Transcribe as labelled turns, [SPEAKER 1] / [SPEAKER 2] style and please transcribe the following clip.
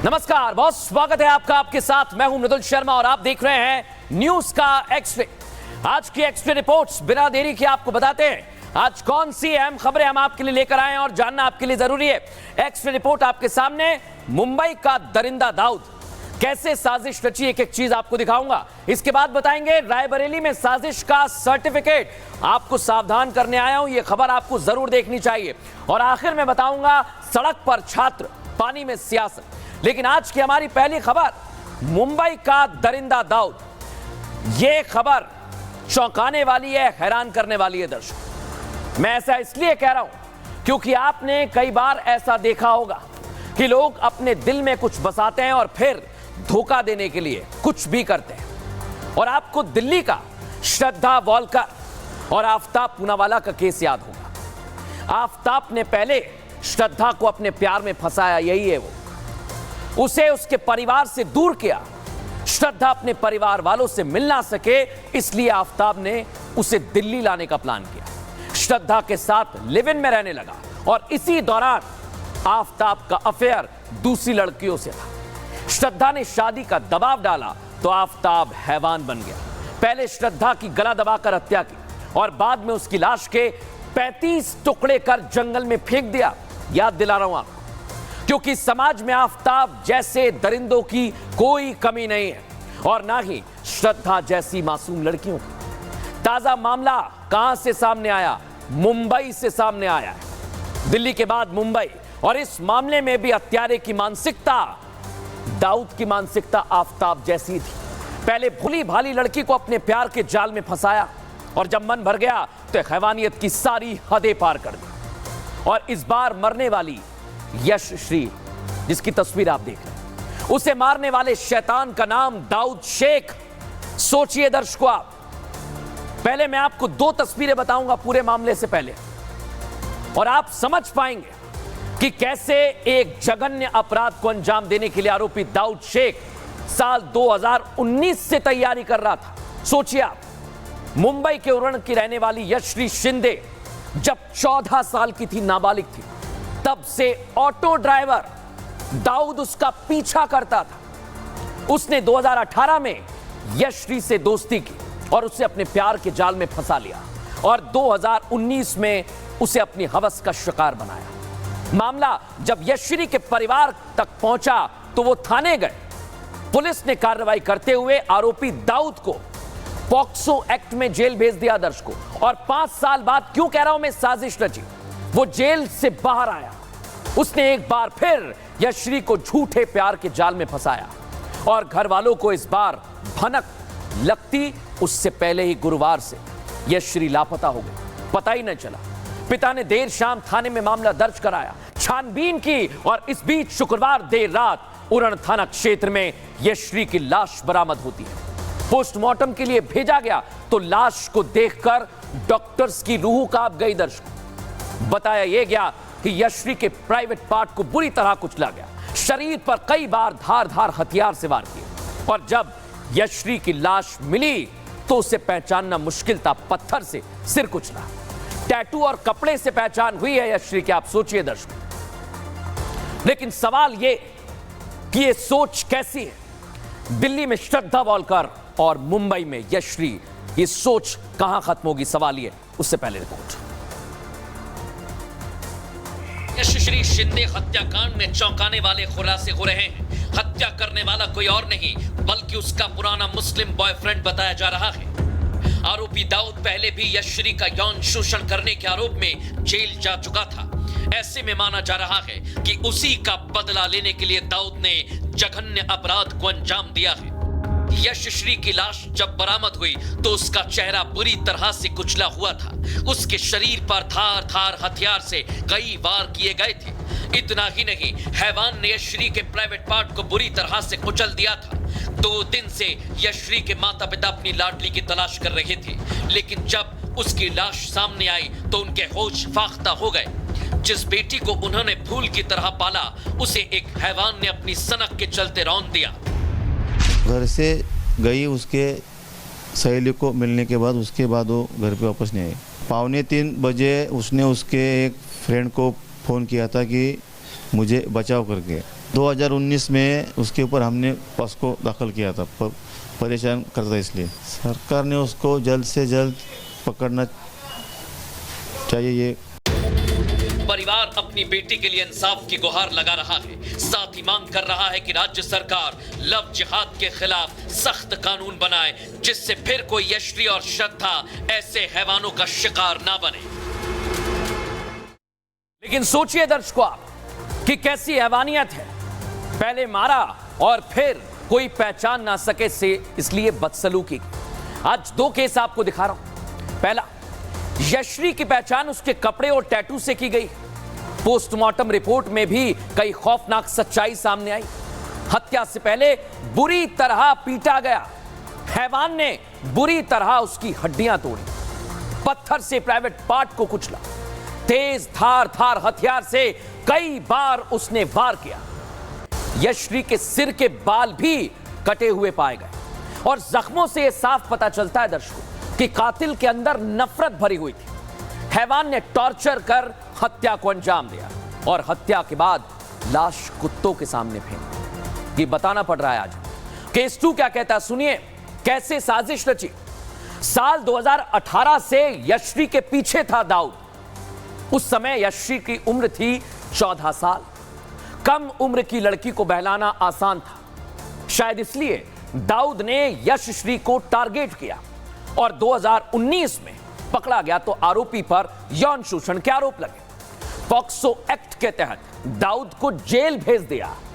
[SPEAKER 1] नमस्कार, बहुत स्वागत है आपका। आपके साथ मैं हूं मृदुल शर्मा और आप देख रहे हैं न्यूज का एक्सरे। आज की एक्सरे रिपोर्ट्स बिना देरी के आपको बताते हैं आज कौन सी अहम खबरें हम आपके लिए लेकर आए हैं और जानना आपके लिए जरूरी है। एक्सरे रिपोर्ट आपके सामने। मुंबई का दरिंदा दाऊद, कैसे साजिश रची, एक एक चीज आपको दिखाऊंगा। इसके बाद बताएंगे रायबरेली में साजिश का सर्टिफिकेट। आपको सावधान करने आया हूं, यह खबर आपको जरूर देखनी चाहिए। और आखिर में बताऊंगा सड़क पर छात्र, पानी में सियासत। लेकिन आज की हमारी पहली खबर, मुंबई का दरिंदा दाऊद। यह खबर चौंकाने वाली है, हैरान करने वाली है दर्शक। मैं ऐसा इसलिए कह रहा हूं क्योंकि आपने कई बार ऐसा देखा होगा कि लोग अपने दिल में कुछ बसाते हैं और फिर धोखा देने के लिए कुछ भी करते हैं। और आपको दिल्ली का श्रद्धा वॉलकर और आफ्ताब पूनावाला का केस याद होगा। आफ्ताब ने पहले श्रद्धा को अपने प्यार में फंसाया, यही है वो। उसे उसके परिवार से दूर किया। श्रद्धा अपने परिवार वालों से मिल ना सके, इसलिए आफ्ताब ने उसे दिल्ली लाने का प्लान किया। श्रद्धा के साथ लिव इन में रहने लगा और इसी दौरान आफ्ताब का अफेयर दूसरी लड़कियों से था। श्रद्धा ने शादी का दबाव डाला तो आफ्ताब हैवान बन गया। पहले श्रद्धा की गला दबाकर हत्या की और बाद में उसकी लाश के 35 टुकड़े कर जंगल में फेंक दिया। याद दिला रहा हूं आपको, क्योंकि समाज में आफ्ताब जैसे दरिंदों की कोई कमी नहीं है और ना ही श्रद्धा जैसी मासूम लड़कियों की। ताजा मामला कहां से सामने आया? मुंबई से सामने आया है। दिल्ली के बाद मुंबई, और इस मामले में भी हत्यारे की मानसिकता, दाऊद की मानसिकता आफ्ताब जैसी थी। पहले भोली भाली लड़की को अपने प्यार के जाल में फंसाया और जब मन भर गया तो हैवानियत की सारी हदें पार कर दी। और इस बार मरने वाली यशश्री, जिसकी तस्वीर आप देख रहे हैं, उसे मारने वाले शैतान का नाम दाऊद शेख। सोचिए दर्शकों आप, पहले मैं आपको 2 तस्वीरें बताऊंगा पूरे मामले से पहले, और आप समझ पाएंगे कि कैसे एक जघन्य अपराध को अंजाम देने के लिए आरोपी दाऊद शेख साल 2019 से तैयारी कर रहा था। सोचिए आप, मुंबई के उरण की रहने वाली यशश्री शिंदे जब 14 साल की थी, नाबालिग थी, तब से ऑटो ड्राइवर दाऊद उसका पीछा करता था। उसने 2018 में यशश्री से दोस्ती की और उसे अपने प्यार के जाल में फंसा लिया और 2019 में उसे अपनी हवस का शिकार बनाया। मामला जब यशश्री के परिवार तक पहुंचा तो वो थाने गए। पुलिस ने कार्रवाई करते हुए आरोपी दाऊद को पॉक्सो एक्ट में जेल भेज दिया दर्शकों। और 5 साल बाद, क्यों कह रहा हूं मैं साजिश रची, वो जेल से बाहर आया। उसने एक बार फिर यशश्री को झूठे प्यार के जाल में फंसाया और घर वालों को इस बार भनक लगती उससे पहले ही गुरुवार से यशश्री लापता हो गई, पता ही नहीं चला। पिता ने देर शाम थाने में मामला दर्ज कराया, छानबीन की और इस बीच शुक्रवार देर रात उरण थाना क्षेत्र में यशश्री की लाश बरामद होती है। पोस्टमार्टम के लिए भेजा गया तो लाश को देखकर डॉक्टर्स की रूह कांप गई दर्शकों। बताया यह गया कि यशश्री के प्राइवेट पार्ट को बुरी तरह कुचला गया, शरीर पर कई बार धारदार हथियार से वार किए और जब यशश्री की लाश मिली तो उसे पहचानना मुश्किल था। पत्थर से सिर कुचला, टैटू और कपड़े से पहचान हुई है यशश्री की, आप सोचिए दर्शकों। लेकिन सवाल यह कि यह सोच कैसी है? दिल्ली में श्रद्धा वॉलकर और मुंबई में यशश्री, ये सोच कहां खत्म होगी? सवाल ये, उससे पहले रिपोर्ट।
[SPEAKER 2] यशश्री शिंदे हत्याकांड में चौंकाने वाले खुलासे हो रहे हैं। हत्या करने वाला कोई और नहीं बल्कि उसका पुराना मुस्लिम बॉयफ्रेंड बताया जा रहा है। आरोपी दाऊद पहले भी यशश्री का यौन शोषण करने के आरोप में जेल जा चुका था। ऐसे में माना जा रहा है कि उसी का बदला लेने के लिए दाऊद ने जघन्य अपराध को अंजाम दिया है। यशश्री की लाश जब बरामद हुई तो उसका चेहरा बुरी तरह से कुचला हुआ था। उसके शरीर पर धार हथियार से कई वार किए गए थे। इतना ही नहीं, हैवान ने यशश्री के प्राइवेट पार्ट को बुरी तरह से कुचल दिया था। 2 दिन से यशश्री के माता पिता अपनी लाडली की तलाश कर रहे थे, लेकिन जब उसकी लाश सामने आई तो उनके होश फाख्ता हो गए। जिस बेटी को उन्होंने फूल की तरह पाला, उसे एक हैवान ने अपनी सनक के चलते रौंद दिया।
[SPEAKER 3] घर से गई उसके सहेली को मिलने के बाद, उसके बाद वो घर पे वापस नहीं आई। 2:45 बजे उसने उसके एक फ्रेंड को फ़ोन किया था कि मुझे बचाव करके, 2019 में उसके ऊपर हमने पॉस्को दाखिल किया था, परेशान करता इसलिए सरकार ने उसको जल्द से जल्द पकड़ना चाहिए। ये
[SPEAKER 2] परिवार अपनी बेटी के लिए इंसाफ की गुहार लगा रहा है, साथ ही मांग कर रहा है कि राज्य सरकार लव जिहाद के खिलाफ सख्त कानून बनाए, जिससे फिर कोई यश्री और श्रद्धा ऐसे हैवानों का शिकार ना बने।
[SPEAKER 1] लेकिन सोचिए दर्शकों आप कि कैसी हैवानियत है, पहले मारा और फिर कोई पहचान ना सके से इसलिए बदसलूकी की। आज दो केस आपको दिखा रहा हूं। पहला, यश्री की पहचान उसके कपड़े और टैटू से की गई। पोस्टमार्टम रिपोर्ट में भी कई खौफनाक सच्चाई सामने आई। हत्या से पहले बुरी तरह पीटा गया, हैवान ने बुरी तरह उसकी हड्डियां तोड़ी, पत्थर से प्राइवेट पार्ट को कुचला, तेज धार हथियार से कई बार उसने वार किया। यश्री के सिर के बाल भी कटे हुए पाए गए और जख्मों से यह साफ पता चलता है दर्शकों कि कातिल के अंदर नफरत भरी हुई थी। हैवान ने टॉर्चर कर हत्या को अंजाम दिया और हत्या के बाद लाश कुत्तों के सामने फेंक दी। ये बताना पड़ रहा है आज। केस 2 क्या कहता है, सुनिए कैसे साजिश रची। साल 2018 से यश्री के पीछे था दाऊद। उस समय यश्री की उम्र थी 14 साल। कम उम्र की लड़की को बहलाना आसान था, शायद इसलिए दाऊद ने यशश्री को टारगेट किया और 2019 में पकड़ा गया तो आरोपी पर यौन शोषण के आरोप लगे। पॉक्सो एक्ट के तहत दाऊद को जेल भेज दिया।